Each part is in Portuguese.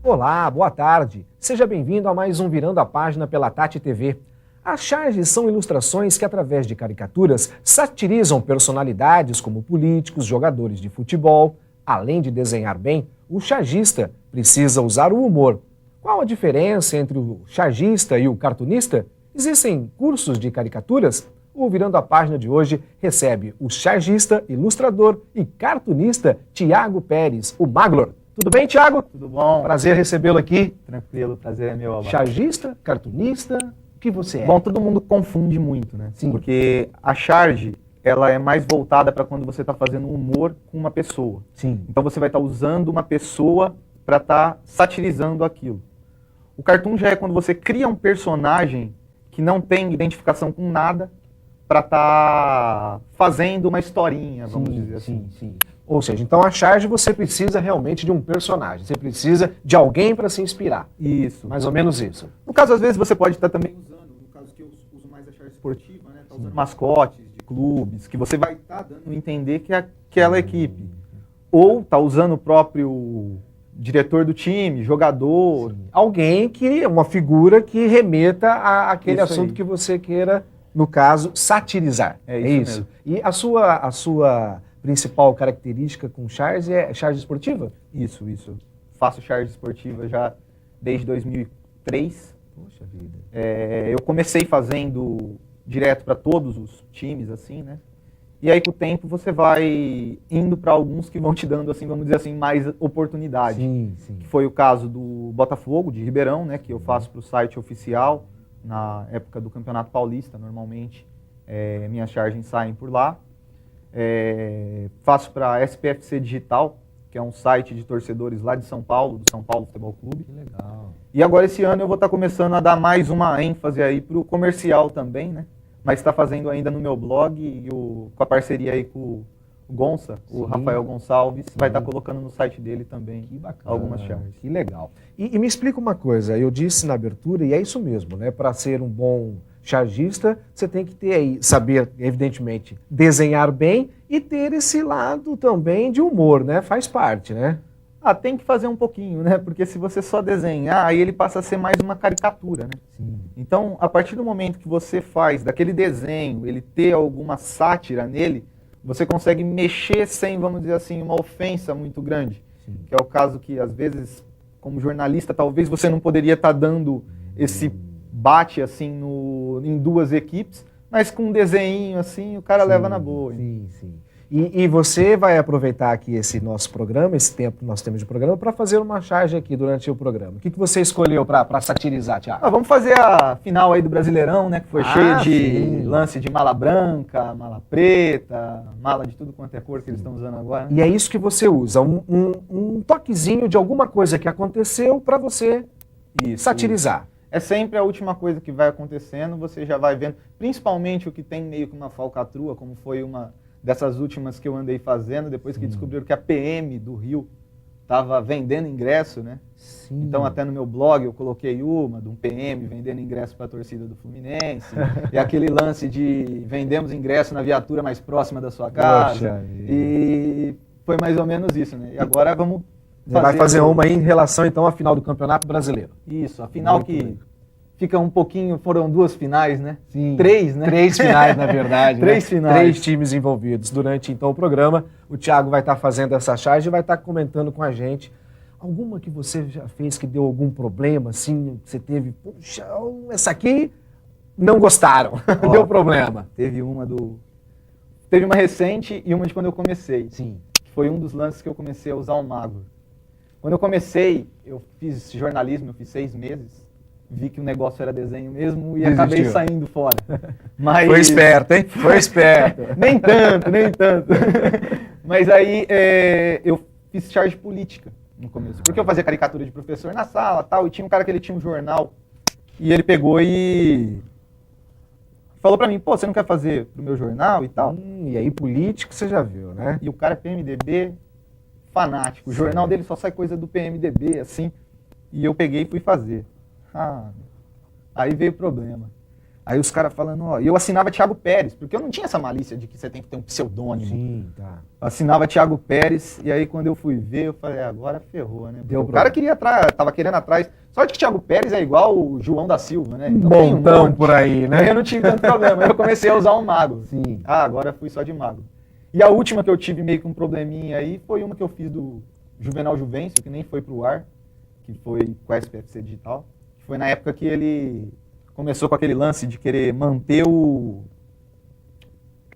Olá, boa tarde. Seja bem-vindo a mais um Virando a Página pela Tati TV. As charges são ilustrações que, através de caricaturas, satirizam personalidades como políticos, jogadores de futebol. Além de desenhar bem, o chargista precisa usar o humor. Qual a diferença entre o chargista e o cartunista? Existem cursos de caricaturas? O Virando a Página de hoje recebe o chargista, ilustrador e cartunista Tiago Pérez, o Maglor. Tudo bem, Tiago? Tudo bom. Prazer recebê-lo aqui. Tranquilo, prazer é meu. Alba. Chargista, cartunista, o que você é? Bom, todo mundo confunde muito, né? Sim. Porque a charge, ela é mais voltada para quando você está fazendo humor com uma pessoa. Sim. Então você vai estar usando uma pessoa para estar satirizando aquilo. O cartoon já é quando você cria um personagem que não tem identificação com nada para estar fazendo uma historinha, vamos dizer assim. Sim. Ou seja, então a charge você precisa realmente de um personagem, você precisa de alguém para se inspirar. Isso. Mais ou menos isso. No caso, às vezes, você pode estar também usando, no caso que eu uso mais a charge esportiva, né? Tá usando mascotes de clubes, que você vai estar dando a entender que é aquela equipe. Ou tá usando o próprio diretor do time, jogador. Sim. Alguém que, uma figura que remeta àquele Isso assunto aí. que você queira, no caso, satirizar. É isso mesmo. E a sua principal característica com charge é charge esportiva? Isso. Faço charge esportiva já desde 2003. Poxa vida. Eu comecei fazendo direto para todos os times, assim, né? E aí, com o tempo, você vai indo para alguns que vão te dando, assim, vamos dizer assim, mais oportunidade. Sim. Que foi o caso do Botafogo, de Ribeirão, né? Que eu faço para o site oficial, na época do Campeonato Paulista, normalmente. Minhas charges saem por lá. Faço para a SPFC Digital, que é um site de torcedores lá de São Paulo, do São Paulo Futebol Clube. Que legal. E agora esse ano eu vou estar começando a dar mais uma ênfase aí para o comercial também, né? Mas está fazendo ainda no meu blog e com a parceria aí com o Gonça, o Rafael Gonçalves, vai estar colocando no site dele também. Que bacana. Algumas charges. Que legal. E me explica uma coisa, eu disse na abertura, e é isso mesmo, né? Para ser um bom chargista, você tem que ter aí, saber, evidentemente, desenhar bem e ter esse lado também de humor, né? Faz parte, né? Tem que fazer um pouquinho, né? Porque se você só desenhar, aí ele passa a ser mais uma caricatura, né? Sim. Então, a partir do momento que você faz daquele desenho, ele ter alguma sátira nele, você consegue mexer sem, vamos dizer assim, uma ofensa muito grande. Sim. Que é o caso que, às vezes, como jornalista, talvez você não poderia estar dando esse bate assim em duas equipes, mas com um desenho assim, o cara leva na boa. Sim. E você vai aproveitar aqui esse nosso programa, esse tempo que nós temos de programa, para fazer uma charge aqui durante o programa. O que você escolheu para satirizar, Thiago? Vamos fazer a final aí do Brasileirão, né? Que foi cheio de sim. lance de mala branca, mala preta, mala de tudo quanto é cor que eles estão usando agora. Né? E é isso que você usa, um toquezinho de alguma coisa que aconteceu para você satirizar. É sempre a última coisa que vai acontecendo, você já vai vendo, principalmente o que tem meio que uma falcatrua, como foi uma dessas últimas que eu andei fazendo, depois que descobriram que a PM do Rio estava vendendo ingresso, né? Sim. Então até no meu blog eu coloquei uma de um PM vendendo ingresso para a torcida do Fluminense, e aquele lance de vendemos ingresso na viatura mais próxima da sua casa, e foi mais ou menos isso, né? E agora vamos vai fazer uma aí em relação então à final do Campeonato Brasileiro. Isso, a final que fica um pouquinho, foram duas finais, né? Sim. 3, né? 3 finais, na verdade. 3 finais. 3 times envolvidos. Durante então o programa, o Thiago vai estar fazendo essa charge e vai estar comentando com a gente. Alguma que você já fez que deu algum problema, assim, que você teve, puxa, essa aqui não gostaram, deu problema. Teve uma recente e uma de quando eu comecei. Sim. Que foi um dos lances que eu comecei a usar o Mago. Quando eu comecei, eu fiz jornalismo, eu fiz 6 meses. Vi que o negócio era desenho mesmo e acabei saindo fora. Mas... Foi esperto, hein? Foi esperto. Nem tanto. Mas aí eu fiz charge política no começo. Porque eu fazia caricatura de professor na sala tal, e tinha um cara que ele tinha um jornal. E ele pegou e falou pra mim, pô, você não quer fazer pro meu jornal e tal? E aí político você já viu, né? E o cara é PMDB fanático. O jornal dele só sai coisa do PMDB, assim. E eu peguei e fui fazer. Aí veio o problema. Aí os caras falando, ó, e eu assinava Thiago Pérez, porque eu não tinha essa malícia de que você tem que ter um pseudônimo. Sim, tá. Assinava Thiago Pérez, e aí quando eu fui ver, eu falei, agora ferrou, né? Deu o cara queria tava querendo atrás. Sorte que Thiago Pérez é igual o João da Silva, né? Então tem Montão por aí, né? Aí eu não tive tanto problema, eu comecei a usar um mago. Sim. Agora fui só de mago. E a última que eu tive meio que um probleminha aí foi uma que eu fiz do Juvenal Juvencio, que nem foi pro ar, que foi com a SPFC Digital. Que foi na época que ele começou com aquele lance de querer manter o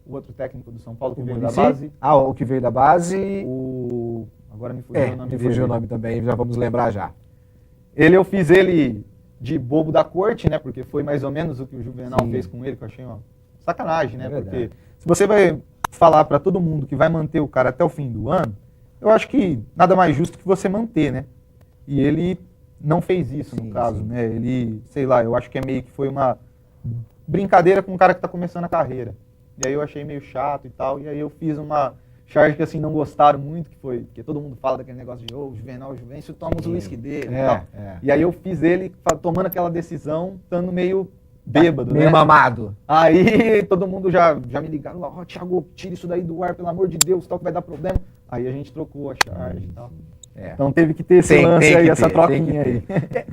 outro técnico do São Paulo que veio da base. Ah, o que veio da base. Agora me fugiu o nome dele. Me fugiu o nome também, já vamos lembrar já. Eu fiz ele de bobo da corte, né? Porque foi mais ou menos o que o Juvenal fez com ele, que eu achei uma sacanagem, né? Porque se você vai falar para todo mundo que vai manter o cara até o fim do ano, eu acho que nada mais justo que você manter, né? E ele não fez isso, no caso, né? Ele, sei lá, eu acho que meio que foi uma brincadeira com um cara que tá começando a carreira. E aí eu achei meio chato e tal, e aí eu fiz uma charge que assim não gostaram muito, que foi, porque todo mundo fala daquele negócio de Juvenal Juvencio, toma os uísque dele e tal. E aí eu fiz ele tomando aquela decisão, estando meio bêbado, meio mamado. Aí todo mundo já me ligaram, ó, Thiago, tira isso daí do ar, pelo amor de Deus, tal, que vai dar problema. Aí a gente trocou a charge e tal. Então teve que ter esse lance aí, essa troquinha aí.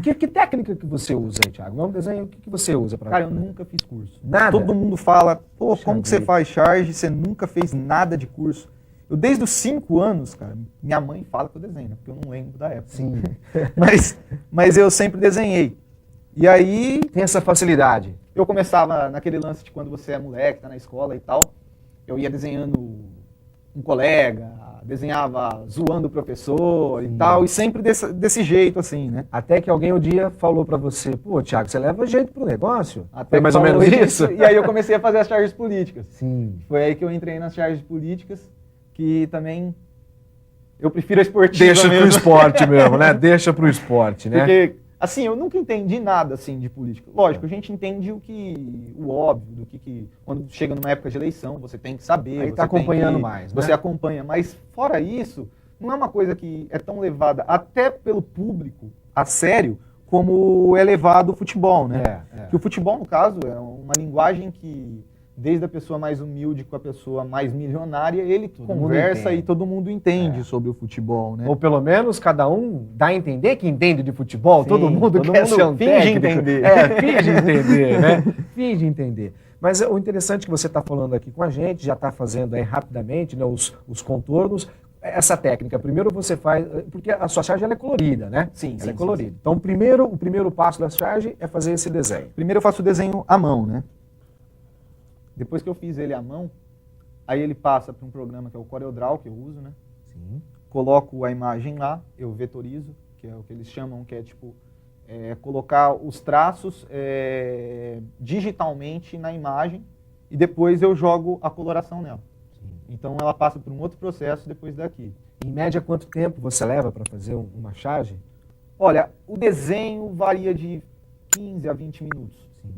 Que técnica que você usa aí, Thiago? Não desenho, o que você usa para? Cara, eu nunca fiz curso. Nada? Todo mundo fala, pô, como que você faz charge? Você nunca fez nada de curso. Eu desde os 5 anos, cara, minha mãe fala que eu desenho, né? Porque eu não lembro da época. Sim. mas eu sempre desenhei. E aí... Tem essa facilidade. Eu começava naquele lance de quando você é moleque, tá na escola e tal. Eu ia desenhando um colega, desenhava zoando o professor e tal, e sempre desse jeito, assim, né? Até que alguém um dia falou pra você, pô, Thiago, você leva jeito pro negócio? Até mais ou menos isso. E aí eu comecei a fazer as charges políticas. Sim. Foi aí que eu entrei nas charges políticas, que também eu prefiro a esportiva mesmo. Deixa pro esporte mesmo, né? Deixa pro esporte, né? Porque, assim, eu nunca entendi nada, assim, de política. Lógico, a gente entende o óbvio, do que quando chega numa época de eleição, você tem que saber. Aí tá acompanhando mais, né? Você acompanha, mas fora isso, não é uma coisa que é tão levada até pelo público a sério, como é levado o futebol, né? Que o futebol, no caso, é uma linguagem que, desde a pessoa mais humilde com a pessoa mais milionária, ele conversa e todo mundo entende sobre o futebol, né? Ou pelo menos cada um dá a entender que entende de futebol, Sim, todo mundo quer ser um finge técnico. entender. Finge entender, né? Finge entender. Mas o interessante é que você está falando aqui com a gente, já está fazendo aí rapidamente, né, os contornos. Essa técnica, primeiro você faz, porque a sua charge ela é colorida, né? Sim, ela é colorida. Sim. Então, o primeiro passo da charge é fazer esse desenho. Primeiro eu faço o desenho à mão, né? Depois que eu fiz ele à mão, aí ele passa para um programa que é o CorelDRAW, que eu uso, né? Sim. Coloco a imagem lá, eu vetorizo, que é o que eles chamam, que é tipo, colocar os traços digitalmente na imagem e depois eu jogo a coloração nela. Sim. Então ela passa por um outro processo depois daqui. Em média, quanto tempo você leva para fazer uma charge? Olha, o desenho varia de 15 a 20 minutos. Sim.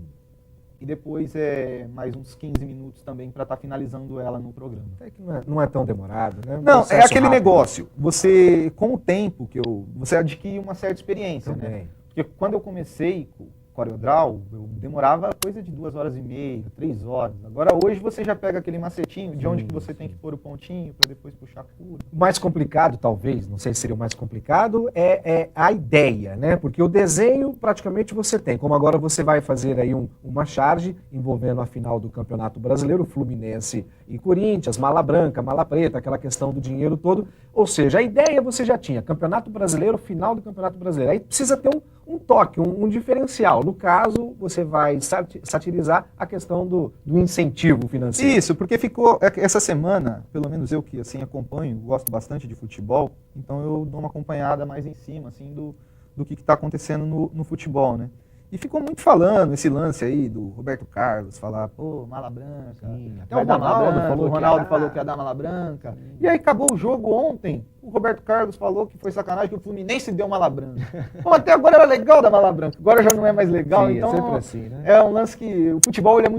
E depois mais uns 15 minutos também para estar finalizando ela no programa. Até que não é tão demorado, né? Não, é aquele negócio. Você, com o tempo você adquire uma certa experiência, né? Porque quando eu comecei com o CorelDRAW, eu demorava coisa de 2h30, 3 horas. Agora hoje você já pega aquele macetinho de onde que você tem que pôr o pontinho para depois puxar a cura. O mais complicado, talvez, não sei se seria o mais complicado, é a ideia, né? Porque o desenho praticamente você tem. Como agora você vai fazer aí uma charge envolvendo a final do Campeonato Brasileiro, Fluminense e Corinthians, mala branca, mala preta, aquela questão do dinheiro todo. Ou seja, a ideia você já tinha, Campeonato Brasileiro, final do Campeonato Brasileiro. Aí precisa ter um toque, um diferencial. No caso, você vai satirizar a questão do incentivo financeiro. Isso, porque ficou, essa semana, pelo menos eu que assim acompanho, gosto bastante de futebol, então eu dou uma acompanhada mais em cima, assim, do que está acontecendo no futebol, né? E ficou muito falando esse lance aí do Roberto Carlos, falar, pô, mala branca. Sim, até o Ronaldo falou que ia dar mala branca. E aí acabou o jogo ontem, o Roberto Carlos falou que foi sacanagem que o Fluminense deu mala branca. Pô, até agora era legal dar mala branca, agora já não é mais legal. Sim, então é sempre assim, né? É um lance que o futebol ele é muito